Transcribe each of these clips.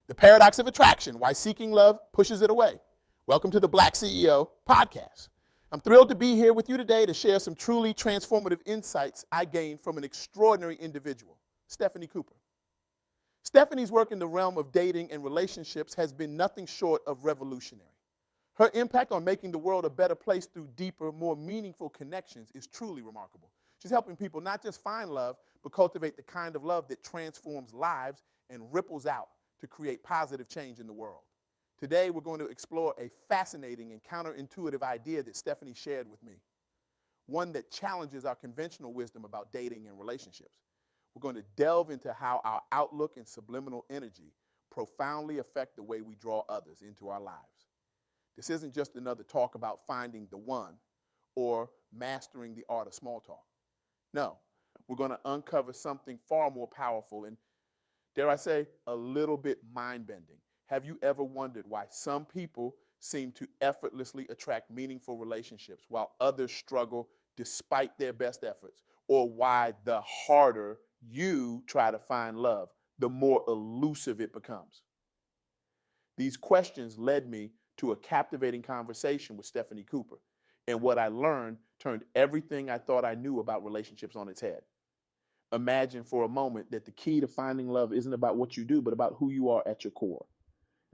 The paradox of attraction, why seeking love pushes it away. Welcome to the BlackCEO Podcast. I'm thrilled to be here with you today to share some truly transformative insights I gained from an extraordinary individual, Stephanie Cooper. Stephanie's work in the realm of dating and relationships has been nothing short of revolutionary. Her impact on making the world a better place through deeper, more meaningful connections is truly remarkable. She's helping people not just find love, but cultivate the kind of love that transforms lives and ripples out to create positive change in the world. Today, we're going to explore a fascinating and counterintuitive idea that Stephanie shared with me, one that challenges our conventional wisdom about dating and relationships. We're going to delve into how our outlook and subliminal energy profoundly affect the way we draw others into our lives. This isn't just another talk about finding the one or mastering the art of small talk. No, we're going to uncover something far more powerful and, dare I say, a little bit mind-bending. Have you ever wondered why some people seem to effortlessly attract meaningful relationships while others struggle despite their best efforts? Or why the harder you try to find love, the more elusive it becomes? These questions led me to a captivating conversation with Stephanie Cooper, and what I learned turned everything I thought I knew about relationships on its head. Imagine for a moment that the key to finding love isn't about what you do, but about who you are at your core.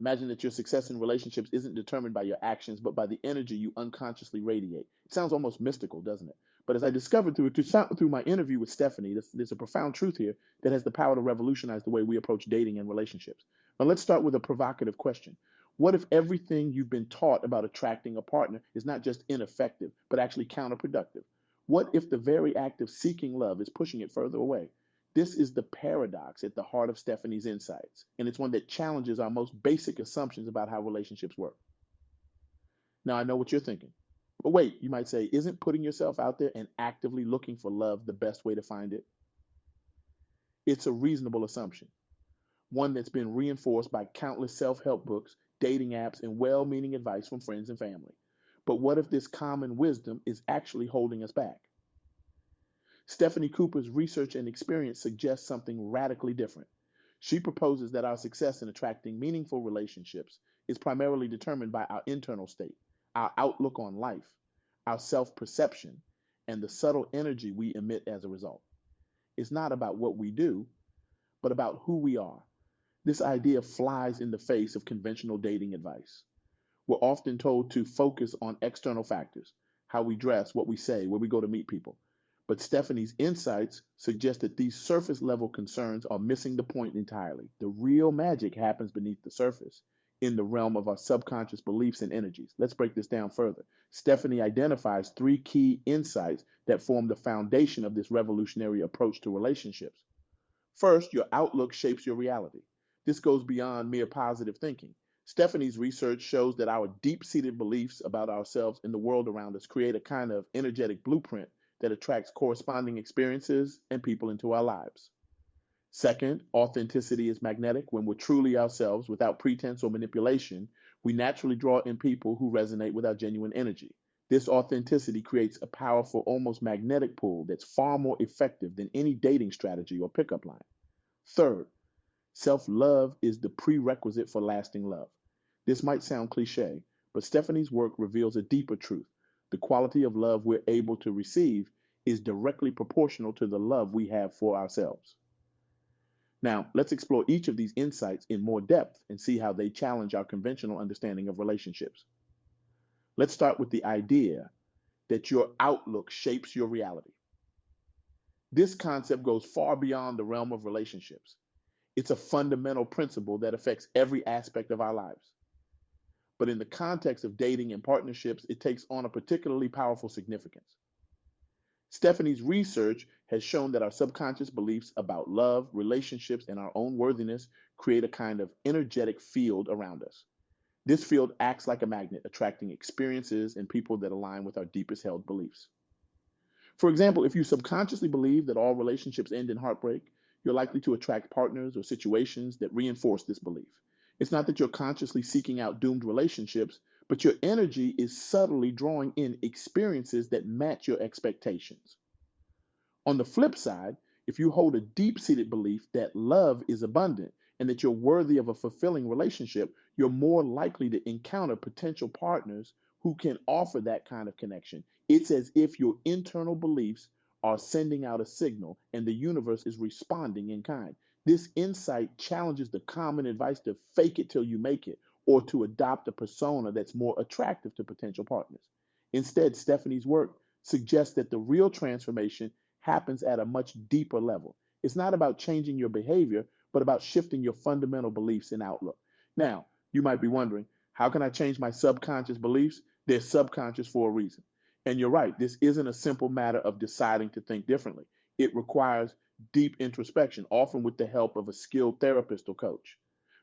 Imagine that your success in relationships isn't determined by your actions, but by the energy you unconsciously radiate. It sounds almost mystical, doesn't it? But as I discovered through my interview with Stephanie, there's a profound truth here that has the power to revolutionize the way we approach dating and relationships. Now let's start with a provocative question. What if everything you've been taught about attracting a partner is not just ineffective, but actually counterproductive? What if the very act of seeking love is pushing it further away? This is the paradox at the heart of Stephanie's insights, and it's one that challenges our most basic assumptions about how relationships work. Now, I know what you're thinking. But wait, you might say, isn't putting yourself out there and actively looking for love the best way to find it? It's a reasonable assumption, one that's been reinforced by countless self-help books, dating apps, and well-meaning advice from friends and family. But what if this common wisdom is actually holding us back? Stephanie Cooper's research and experience suggests something radically different. She proposes that our success in attracting meaningful relationships is primarily determined by our internal state, our outlook on life, our self-perception, and the subtle energy we emit as a result. It's not about what we do, but about who we are. This idea flies in the face of conventional dating advice. We're often told to focus on external factors, how we dress, what we say, where we go to meet people. But Stephanie's insights suggest that these surface level concerns are missing the point entirely. The real magic happens beneath the surface, in the realm of our subconscious beliefs and energies. Let's break this down further. Stephanie identifies three key insights that form the foundation of this revolutionary approach to relationships. First, your outlook shapes your reality. This goes beyond mere positive thinking. Stephanie's research shows that our deep-seated beliefs about ourselves and the world around us create a kind of energetic blueprint that attracts corresponding experiences and people into our lives. Second, authenticity is magnetic. When we're truly ourselves without pretense or manipulation, we naturally draw in people who resonate with our genuine energy. This authenticity creates a powerful, almost magnetic pull that's far more effective than any dating strategy or pickup line. Third, self-love is the prerequisite for lasting love. This might sound cliche, but Stephanie's work reveals a deeper truth. The quality of love we're able to receive is directly proportional to the love we have for ourselves. Now, let's explore each of these insights in more depth and see how they challenge our conventional understanding of relationships. Let's start with the idea that your outlook shapes your reality. This concept goes far beyond the realm of relationships. It's a fundamental principle that affects every aspect of our lives. But in the context of dating and partnerships, it takes on a particularly powerful significance. Stephanie's research has shown that our subconscious beliefs about love, relationships, and our own worthiness create a kind of energetic field around us. This field acts like a magnet, attracting experiences and people that align with our deepest held beliefs. For example, if you subconsciously believe that all relationships end in heartbreak, you're likely to attract partners or situations that reinforce this belief. It's not that you're consciously seeking out doomed relationships, but your energy is subtly drawing in experiences that match your expectations. On the flip side, if you hold a deep-seated belief that love is abundant and that you're worthy of a fulfilling relationship, you're more likely to encounter potential partners who can offer that kind of connection. It's as if your internal beliefs are sending out a signal and the universe is responding in kind. This insight challenges the common advice to fake it till you make it or to adopt a persona that's more attractive to potential partners. Instead, Stephanie's work suggests that the real transformation happens at a much deeper level. It's not about changing your behavior, but about shifting your fundamental beliefs and outlook. Now, you might be wondering, how can I change my subconscious beliefs? They're subconscious for a reason. And you're right, this isn't a simple matter of deciding to think differently. It requires deep introspection, often with the help of a skilled therapist or coach.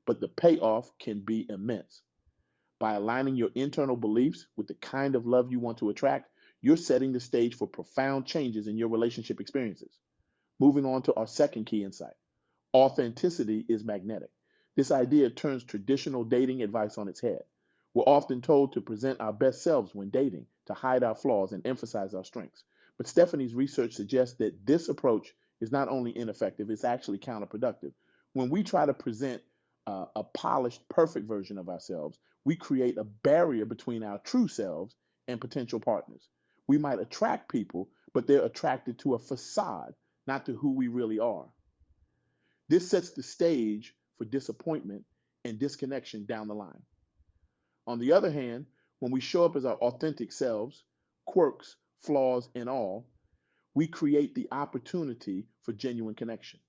But the payoff can be immense. By aligning your internal beliefs with the kind of love you want to attract, you're setting the stage for profound changes in your relationship experiences. Moving on to our second key insight. Authenticity is magnetic. This idea turns traditional dating advice on its head. We're often told to present our best selves when dating, to hide our flaws and emphasize our strengths. But Stephanie's research suggests that this approach is not only ineffective, it's actually counterproductive. When we try to present a polished, perfect version of ourselves, we create a barrier between our true selves and potential partners. We might attract people, but they're attracted to a facade, not to who we really are. This sets the stage for disappointment and disconnection down the line. On the other hand, when we show up as our authentic selves, quirks, flaws, and all, we create the opportunity for genuine connection.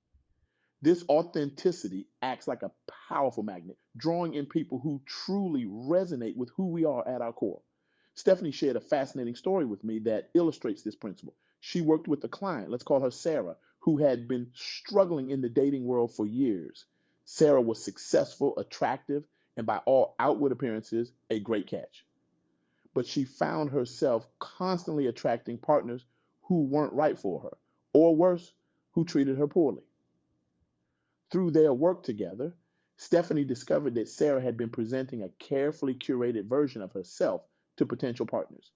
This authenticity acts like a powerful magnet, drawing in people who truly resonate with who we are at our core. Stephanie shared a fascinating story with me that illustrates this principle. She worked with a client, let's call her Sarah, who had been struggling in the dating world for years. Sarah was successful, attractive, and by all outward appearances, a great catch. But she found herself constantly attracting partners who weren't right for her, or worse, who treated her poorly. Through their work together, Stephanie discovered that Sarah had been presenting a carefully curated version of herself to potential partners.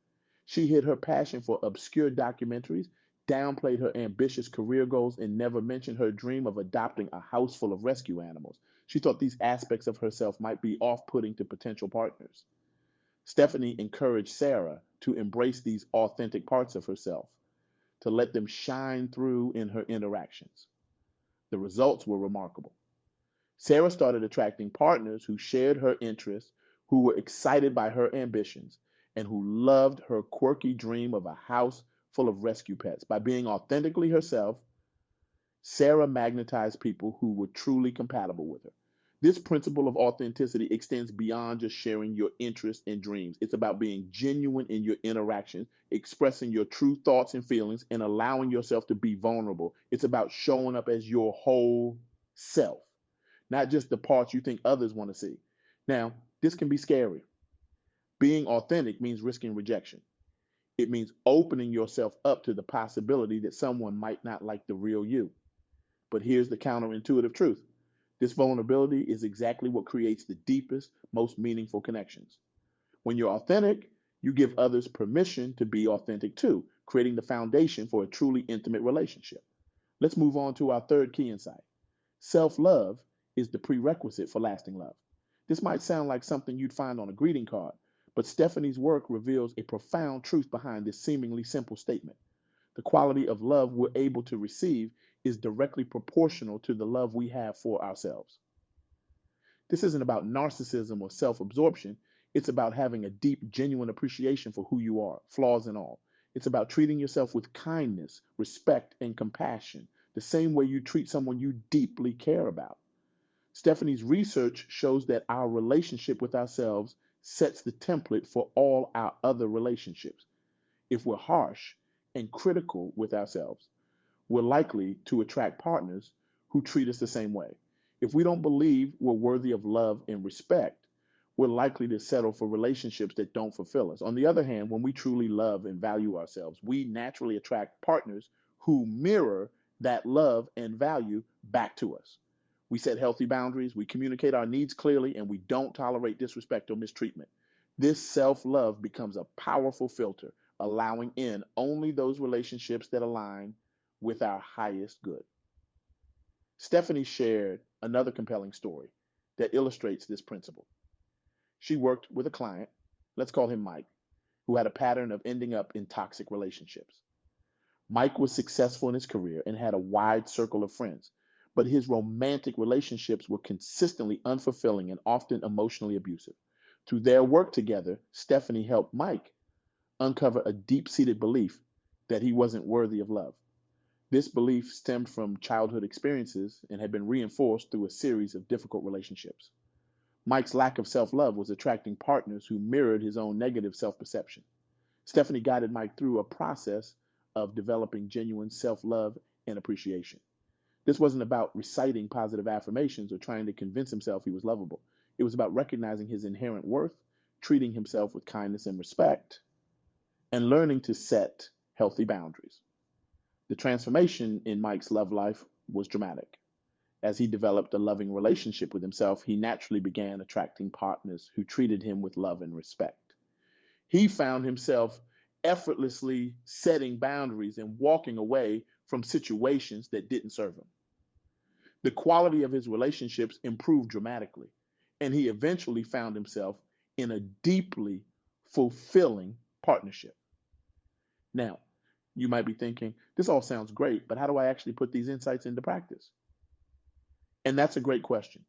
She hid her passion for obscure documentaries, downplayed her ambitious career goals, and never mentioned her dream of adopting a house full of rescue animals. She thought these aspects of herself might be off-putting to potential partners. Stephanie encouraged Sarah to embrace these authentic parts of herself, to let them shine through in her interactions. The results were remarkable. Sarah started attracting partners who shared her interests, who were excited by her ambitions, and who loved her quirky dream of a house full of rescue pets. By being authentically herself, Sarah magnetized people who were truly compatible with her. This principle of authenticity extends beyond just sharing your interests and dreams. It's about being genuine in your interactions, expressing your true thoughts and feelings, and allowing yourself to be vulnerable. It's about showing up as your whole self, not just the parts you think others want to see. Now, this can be scary. Being authentic means risking rejection. It means opening yourself up to the possibility that someone might not like the real you. But here's the counterintuitive truth. This vulnerability is exactly what creates the deepest, most meaningful connections. When you're authentic, you give others permission to be authentic too, creating the foundation for a truly intimate relationship. Let's move on to our third key insight. Self-love is the prerequisite for lasting love. This might sound like something you'd find on a greeting card, but Stephanie's work reveals a profound truth behind this seemingly simple statement. The quality of love we're able to receive is directly proportional to the love we have for ourselves. This isn't about narcissism or self-absorption. It's about having a deep, genuine appreciation for who you are, flaws and all. It's about treating yourself with kindness, respect, and compassion, the same way you treat someone you deeply care about. Stephanie's research shows that our relationship with ourselves sets the template for all our other relationships. If we're harsh and critical with ourselves, we're likely to attract partners who treat us the same way. If we don't believe we're worthy of love and respect, we're likely to settle for relationships that don't fulfill us. On the other hand, when we truly love and value ourselves, we naturally attract partners who mirror that love and value back to us. We set healthy boundaries, we communicate our needs clearly, and we don't tolerate disrespect or mistreatment. This self-love becomes a powerful filter, allowing in only those relationships that align with our highest good. Stephanie shared another compelling story that illustrates this principle. She worked with a client, let's call him Mike, who had a pattern of ending up in toxic relationships. Mike was successful in his career and had a wide circle of friends, but his romantic relationships were consistently unfulfilling and often emotionally abusive. Through their work together, Stephanie helped Mike uncover a deep-seated belief that he wasn't worthy of love. This belief stemmed from childhood experiences and had been reinforced through a series of difficult relationships. Mike's lack of self-love was attracting partners who mirrored his own negative self-perception. Stephanie guided Mike through a process of developing genuine self-love and appreciation. This wasn't about reciting positive affirmations or trying to convince himself he was lovable. It was about recognizing his inherent worth, treating himself with kindness and respect, and learning to set healthy boundaries. The transformation in Mike's love life was dramatic. As he developed a loving relationship with himself, he naturally began attracting partners who treated him with love and respect. He found himself effortlessly setting boundaries and walking away from situations that didn't serve him. The quality of his relationships improved dramatically, and he eventually found himself in a deeply fulfilling partnership. Now, you might be thinking, this all sounds great, but how do I actually put these insights into practice? And that's a great question.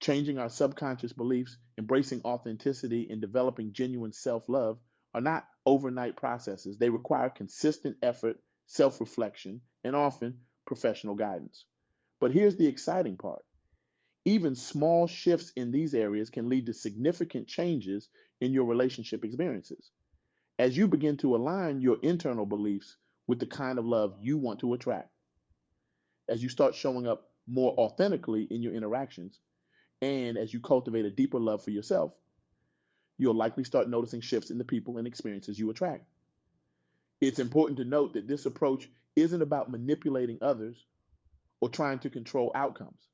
Changing our subconscious beliefs, embracing authenticity, and developing genuine self-love are not overnight processes. They require consistent effort, self-reflection, and often professional guidance. But here's the exciting part. Even small shifts in these areas can lead to significant changes in your relationship experiences. As you begin to align your internal beliefs with the kind of love you want to attract, as you start showing up more authentically in your interactions, and as you cultivate a deeper love for yourself, you'll likely start noticing shifts in the people and experiences you attract. It's important to note that this approach isn't about manipulating others or trying to control outcomes.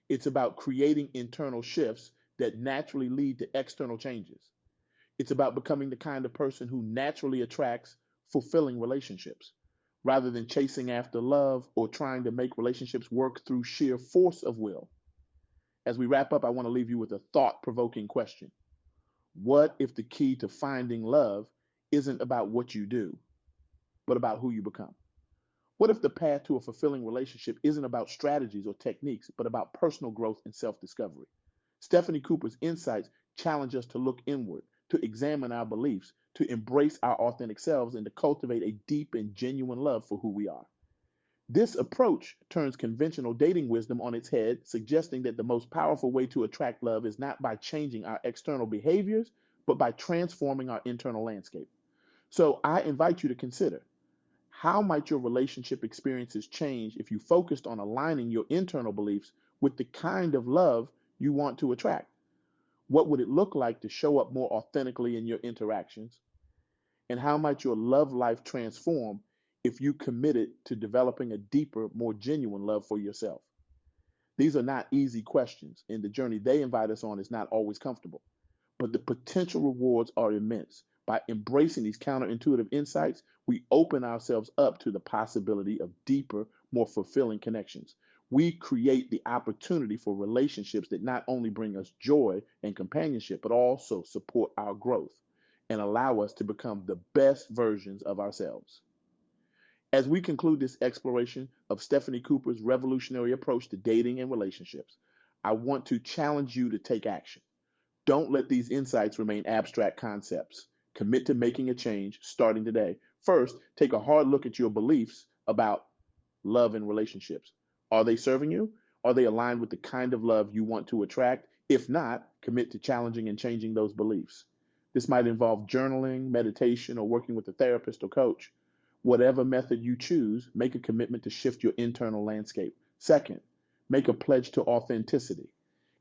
It's about creating internal shifts that naturally lead to external changes. It's about becoming the kind of person who naturally attracts fulfilling relationships, rather than chasing after love or trying to make relationships work through sheer force of will. As we wrap up, I want to leave you with a thought-provoking question. What if the key to finding love isn't about what you do, but about who you become? What if the path to a fulfilling relationship isn't about strategies or techniques, but about personal growth and self-discovery? Stephanie Cooper's insights challenge us to look inward, to examine our beliefs, to embrace our authentic selves, and to cultivate a deep and genuine love for who we are. This approach turns conventional dating wisdom on its head, suggesting that the most powerful way to attract love is not by changing our external behaviors, but by transforming our internal landscape. So I invite you to consider, how might your relationship experiences change if you focused on aligning your internal beliefs with the kind of love you want to attract? What would it look like to show up more authentically in your interactions? And how might your love life transform if you committed to developing a deeper, more genuine love for yourself? These are not easy questions, and the journey they invite us on is not always comfortable. But the potential rewards are immense. By embracing these counterintuitive insights, we open ourselves up to the possibility of deeper, more fulfilling connections. We create the opportunity for relationships that not only bring us joy and companionship, but also support our growth and allow us to become the best versions of ourselves. As we conclude this exploration of Stephanie Cooper's revolutionary approach to dating and relationships, I want to challenge you to take action. Don't let these insights remain abstract concepts. Commit to making a change starting today. First, take a hard look at your beliefs about love and relationships. Are they serving you? Are they aligned with the kind of love you want to attract? If not, commit to challenging and changing those beliefs. This might involve journaling, meditation, or working with a therapist or coach. Whatever method you choose, make a commitment to shift your internal landscape. Second, make a pledge to authenticity.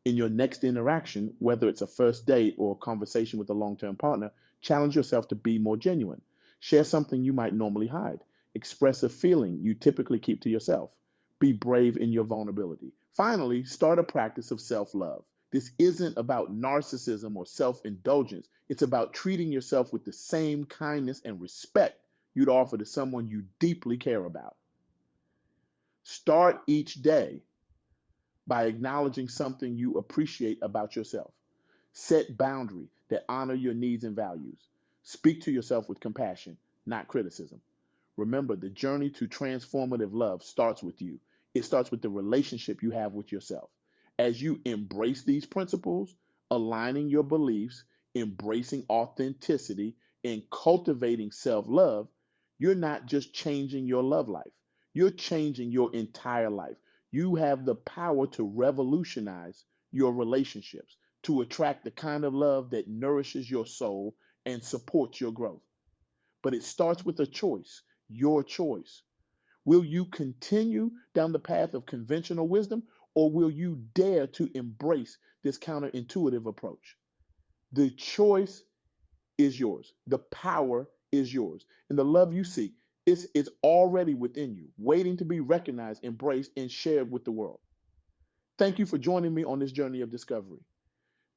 In your next interaction, whether it's a first date or a conversation with a long-term partner, challenge yourself to be more genuine. Share something you might normally hide. Express a feeling you typically keep to yourself. Be brave in your vulnerability. Finally, start a practice of self-love. This isn't about narcissism or self-indulgence. It's about treating yourself with the same kindness and respect you'd offer to someone you deeply care about. Start each day by acknowledging something you appreciate about yourself. Set boundary that honor your needs and values. Speak to yourself with compassion, not criticism. Remember, the journey to transformative love starts with you. It starts with the relationship you have with yourself. As you embrace these principles, aligning your beliefs, embracing authenticity, and cultivating self love, you're not just changing your love life, you're changing your entire life. You have the power to revolutionize your relationships, to attract the kind of love that nourishes your soul and supports your growth. But it starts with a choice, your choice. Will you continue down the path of conventional wisdom, or will you dare to embrace this counterintuitive approach? The choice is yours. The power is yours. And the love you seek is already within you, waiting to be recognized, embraced, and shared with the world. Thank you for joining me on this journey of discovery.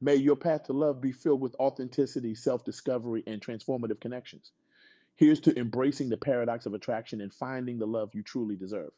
May your path to love be filled with authenticity, self-discovery, and transformative connections. Here's to embracing the paradox of attraction and finding the love you truly deserve.